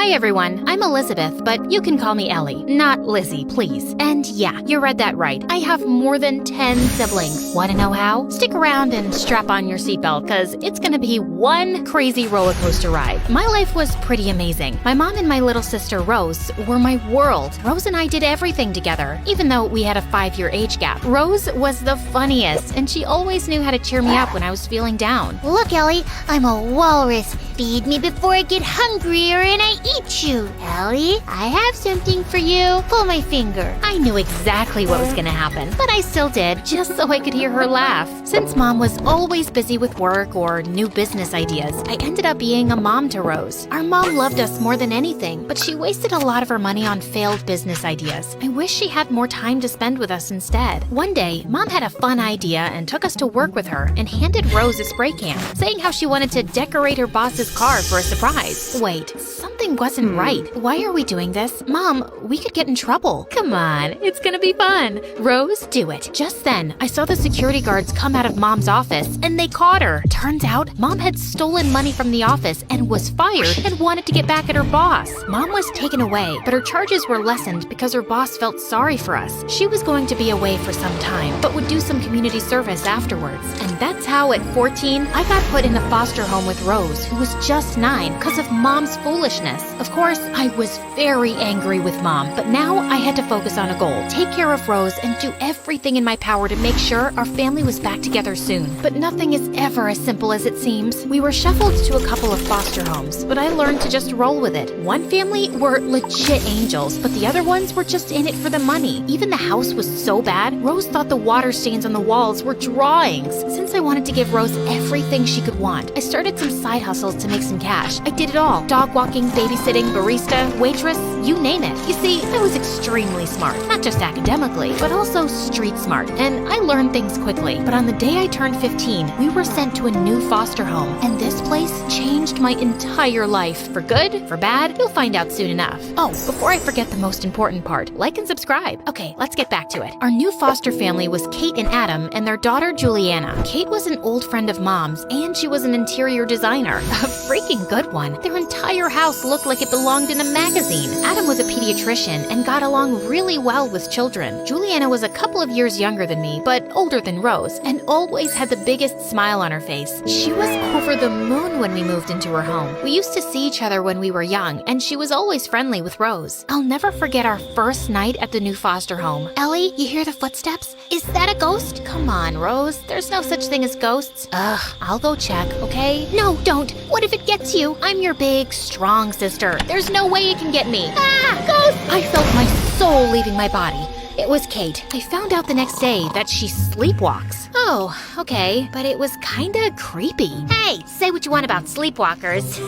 Hi everyone, I'm Elizabeth, but you can call me Ellie, not Lizzie, please. And yeah, you read that right. I have more than 10 siblings. Want to know how? Stick around and strap on your seatbelt, because it's gonna be one crazy roller coaster ride. My life was pretty amazing. My mom and my little sister Rose were my world. Rose and I did everything together, even though we had a 5-year age gap. Rose was the funniest, and she always knew how to cheer me up when I was feeling down. Look, Ellie, I'm a walrus. Feed me before I get hungrier and I eat you. Ellie, I have something for you. Pull my finger. I knew exactly what was gonna happen, but I still did, just so I could hear her laugh. Since Mom was always busy with work or new business ideas, I ended up being a mom to Rose. Our mom loved us more than anything, but she wasted a lot of her money on failed business ideas. I wish she had more time to spend with us instead. One day, Mom had a fun idea and took us to work with her and handed Rose a spray can, saying how she wanted to decorate her boss's car for a surprise. Wait, something wasn't right. Why are we doing this? Mom, we could get in trouble. Come on, it's gonna be fun. Rose, do it. Just then, I saw the security guards come out of Mom's office and they caught her. Turns out, Mom had stolen money from the office and was fired and wanted to get back at her boss. Mom was taken away, but her charges were lessened because her boss felt sorry for us. She was going to be away for some time, but would do some community service afterwards. And that's how at 14, I got put in a foster home with Rose, who was just 9, because of Mom's foolishness. Of course, I was very angry with Mom, but now I had to focus on a goal. Take care of Rose and do everything in my power to make sure our family was back together soon. But nothing is ever as simple as it seems. We were shuffled to a couple of foster homes, but I learned to just roll with it. One family were legit angels, but the other ones were just in it for the money. Even the house was so bad, Rose thought the water stains on the walls were drawings. Since I wanted to give Rose everything she could want, I started some side hustles to make some cash. I did it all. Dog walking, babysitting, barista, waitress, you name it. You see, I was extremely smart, not just academically, but also street smart, and I learned things quickly. But on the day I turned 15, we were sent to a new foster home, and this place changed my entire life. For good, for bad, you'll find out soon enough. Oh, before I forget the most important part, like and subscribe. Okay, let's get back to it. Our new foster family was Kate and Adam and their daughter Juliana. Kate was an old friend of Mom's, and she was an interior designer. A freaking good one. Their entire house looked like it belonged in a magazine. Adam was a pediatrician and got along really well with children. Juliana was a couple of years younger than me, but older than Rose, and always had the biggest smile on her face. She was over the moon when we moved into her home. We used to see each other when we were young, and she was always friendly with Rose. I'll never forget our first night at the new foster home. Ellie, you hear the footsteps? Is that a ghost? Come on, Rose. There's no such thing as ghosts. Ugh, I'll go check, okay? No, don't. What if it gets you? I'm your big, strong sister. There's no way it can get me. Ah, ghost! I felt my soul leaving my body. It was Kate. I found out the next day that she sleepwalks. Oh, okay, but it was kinda creepy. Hey, say what you want about sleepwalkers,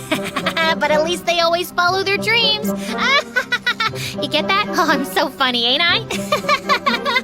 but at least they always follow their dreams. You get that? Oh, I'm so funny, ain't I?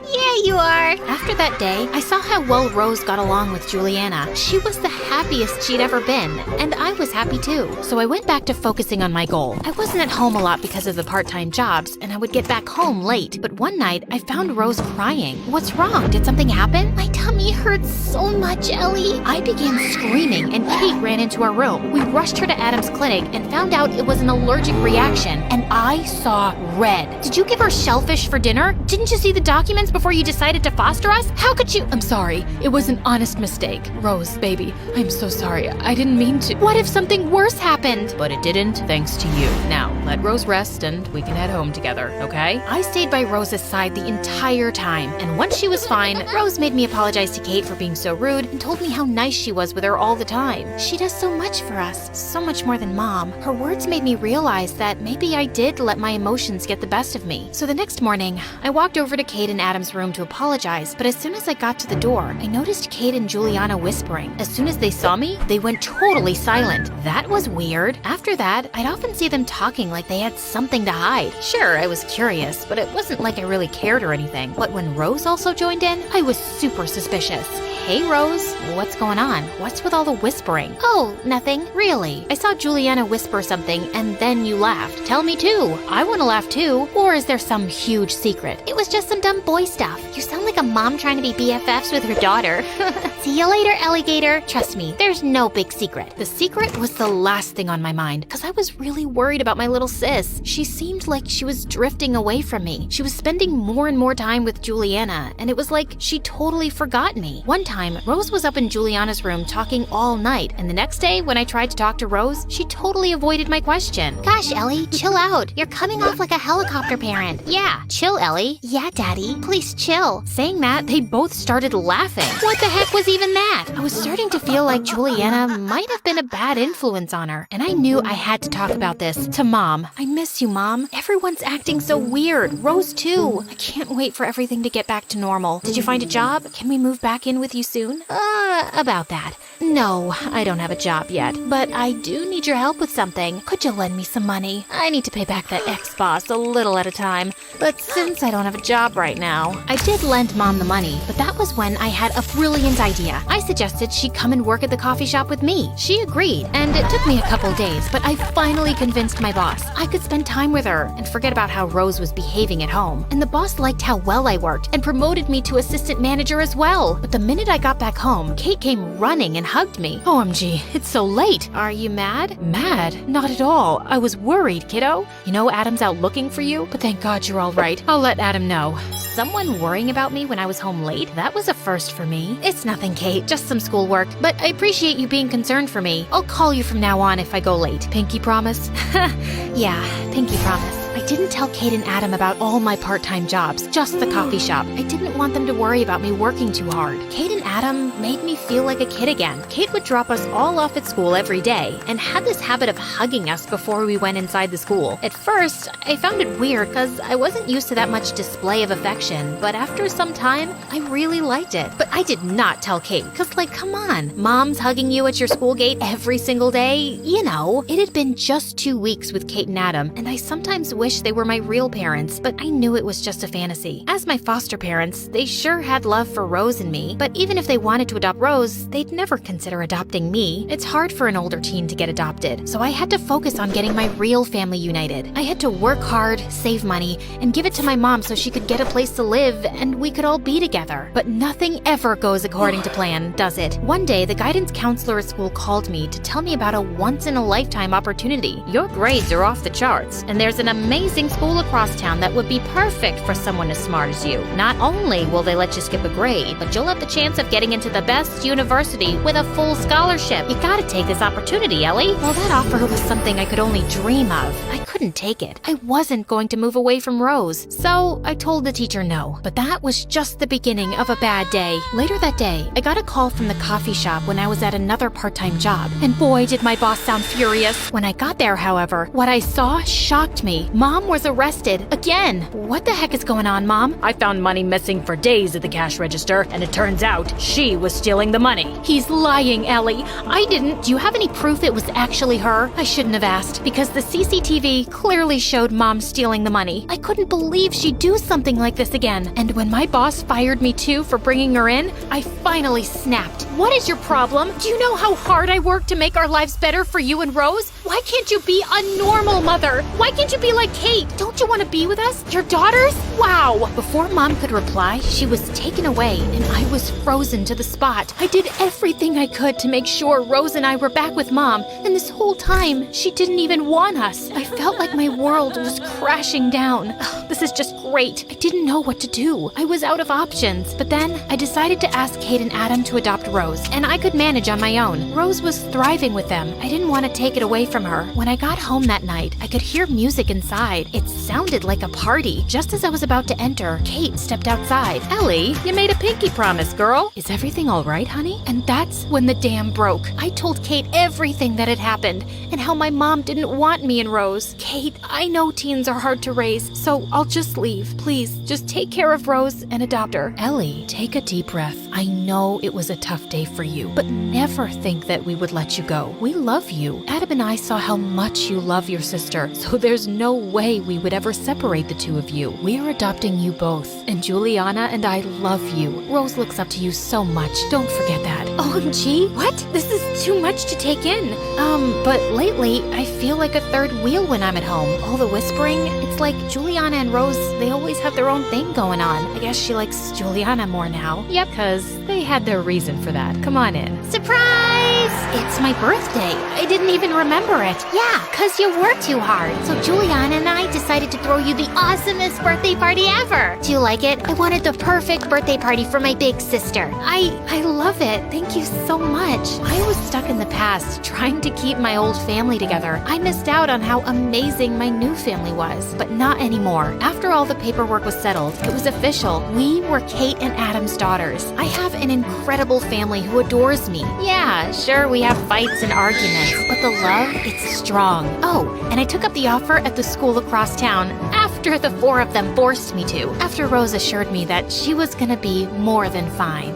Yeah, you are. After that day, I saw how well Rose got along with Juliana. She was the happiest she'd ever been, and I was happy too. So I went back to focusing on my goal. I wasn't at home a lot because of the part-time jobs, and I would get back home late. But one night, I found Rose crying. What's wrong? Did something happen? My tummy hurts so much, Ellie. I began screaming, and Kate ran into our room. We rushed her to Adam's clinic and found out it was an allergic reaction, and I saw red. Did you give her shellfish for dinner? Didn't you see the documents before you decided to foster us? How could you? I'm sorry. It was an honest mistake. Rose, baby, I'm so sorry. I didn't mean to. What if something worse happened? But it didn't, thanks to you. Now, let Rose rest and we can head home together, okay? I stayed by Rose's side the entire time, and once she was fine, Rose made me apologize to Kate for being so rude and told me how nice she was with her all the time. She does so much for us, so much more than Mom. Her words made me realize that maybe I did let my emotions get the best of me. So the next morning, I walked over to Kate and Adam's room to apologize, but as soon as I got to the door, I noticed Kate and Juliana whispering. As soon as they saw me, they went totally silent. That was weird. After that, I'd often see them talking like they had something to hide. Sure, I was curious, but it wasn't like I really cared or anything. But when Rose also joined in, I was super suspicious. Hey, Rose, what's going on? What's with all the whispering? Oh, nothing. Really? I saw Juliana whisper something and then you laughed. Tell me too. I want to laugh too. Or is there some huge secret? It was just some dumb boy stuff. off. You sound like a mom trying to be BFFs with her daughter. See you later, alligator. Trust me, there's no big secret. The secret was the last thing on my mind because I was really worried about my little sis. She seemed like she was drifting away from me. She was spending more and more time with Juliana, and it was like she totally forgot me. One time, Rose was up in Juliana's room talking all night, and the next day when I tried to talk to Rose, she totally avoided my question. Gosh, Ellie, chill out. You're coming off like a helicopter parent. Yeah, chill, Ellie. Yeah, Daddy, please chill. Saying that, they both started laughing. What the heck was even that? I was starting to feel like Juliana might have been a bad influence on her, and I knew I had to talk about this to Mom. I miss you, Mom. Everyone's acting so weird. Rose, too. I can't wait for everything to get back to normal. Did you find a job? Can we move back in with you soon? About that. No, I don't have a job yet, but I do need your help with something. Could you lend me some money? I need to pay back that ex-boss a little at a time, but since I don't have a job right now, I did lend Mom the money, but that was when I had a brilliant idea. I suggested she come and work at the coffee shop with me. She agreed, and it took me a couple days, but I finally convinced my boss I could spend time with her and forget about how Rose was behaving at home. And the boss liked how well I worked and promoted me to assistant manager as well. But the minute I got back home, Kate came running and hugged me. OMG, it's so late. Are you mad? Mad? Not at all. I was worried, kiddo. You know Adam's out looking for you, but thank God you're all right. I'll let Adam know. Someone worrying about me when I was home late? That was a first for me. It's nothing, Kate, just some schoolwork, but I appreciate you being concerned for me. I'll call you from now on if I go late. Pinky promise? Yeah, pinky promise. I didn't tell Kate and Adam about all my part-time jobs, just the coffee shop. I didn't want them to worry about me working too hard. Kate and Adam made me feel like a kid again. Kate would drop us all off at school every day and had this habit of hugging us before we went inside the school. At first, I found it weird because I wasn't used to that much display of affection, but after some time, I really liked it. But I did not tell Kate because, like, come on. Mom's hugging you at your school gate every single day? You know, it had been just 2 weeks with Kate and Adam, and I sometimes wish they were my real parents, but I knew it was just a fantasy. As my foster parents, they sure had love for Rose and me, but even if they wanted to adopt Rose, they'd never consider adopting me. It's hard for an older teen to get adopted, so I had to focus on getting my real family united. I had to work hard, save money, and give it to my mom so she could get a place to live and we could all be together. But nothing ever goes according to plan, does it? One day, the guidance counselor at school called me to tell me about a once-in-a-lifetime opportunity. Your grades are off the charts, and there's an amazing school across town that would be perfect for someone as smart as you. Not only will they let you skip a grade, but you'll have the chance of getting into the best university with a full scholarship. You gotta take this opportunity, Ellie. Well, that offer was something I could only dream of. I couldn't take it. I wasn't going to move away from Rose, so I told the teacher no. But that was just the beginning of a bad day. Later that day, I got a call from the coffee shop when I was at another part-time job, and boy did my boss sound furious. When I got there, however, what I saw shocked me. Mom was arrested again. What the heck is going on, Mom? I found money missing for days at the cash register, and it turns out she was stealing the money. He's lying, Ellie. I didn't. Do you have any proof it was actually her? I shouldn't have asked, because the CCTV clearly showed Mom stealing the money. I couldn't believe she'd do something like this again. And when my boss fired me too for bringing her in, I finally snapped. What is your problem? Do you know how hard I work to make our lives better for you and Rose? Why can't you be a normal mother? Why can't you be like Kate? Don't you want to be with us? Your daughters? Wow! Before Mom could reply, she was taken away and I was frozen to the spot. I did everything I could to make sure Rose and I were back with Mom, and this whole time, she didn't even want us. I felt like my world was crashing down. Ugh, this is just great. I didn't know what to do. I was out of options, but then I decided to ask Kate and Adam to adopt Rose, and I could manage on my own. Rose was thriving with them. I didn't want to take it away from her. When I got home that night, I could hear music inside. It sounded like a party. Just as I was about to enter, Kate stepped outside. Ellie, you made a pinky promise, girl. Is everything all right, honey? And that's when the dam broke. I told Kate everything that had happened and how my mom didn't want me and Rose. Kate, I know teens are hard to raise, so I'll just leave. Please, just take care of Rose and adopt her. Ellie, take a deep breath. I know it was a tough day for you, but never think that we would let you go. We love you. Adam and I saw how much you love your sister, so there's no way we would ever separate the two of you. We are adopting you both, and Juliana and I love you. Rose looks up to you so much. Don't forget that. OMG, what? This is too much to take in. But lately, I feel like a third wheel when I'm at home. All the whispering, it's like Juliana and Rose, they always have their own thing going on. I guess she likes Juliana more now. Yep, because they had their reason for that. Come on in. Surprise! It's my birthday. I didn't even remember it. Yeah, cause you worked too hard. So Juliana and I decided to throw you the awesomest birthday party ever. Do you like it? I wanted the perfect birthday party for my big sister. I love it. Thank you so much. I was stuck in the past, trying to keep my old family together. I missed out on how amazing my new family was, but not anymore. After all the paperwork was settled, it was official. We were Kate and Adam's daughters. I have an incredible family who adores me. Yeah, sure, we have fights and arguments, but the love, it's strong. Oh, and I took up the offer at the school across town after the four of them forced me to, after Rose assured me that she was gonna be more than fine.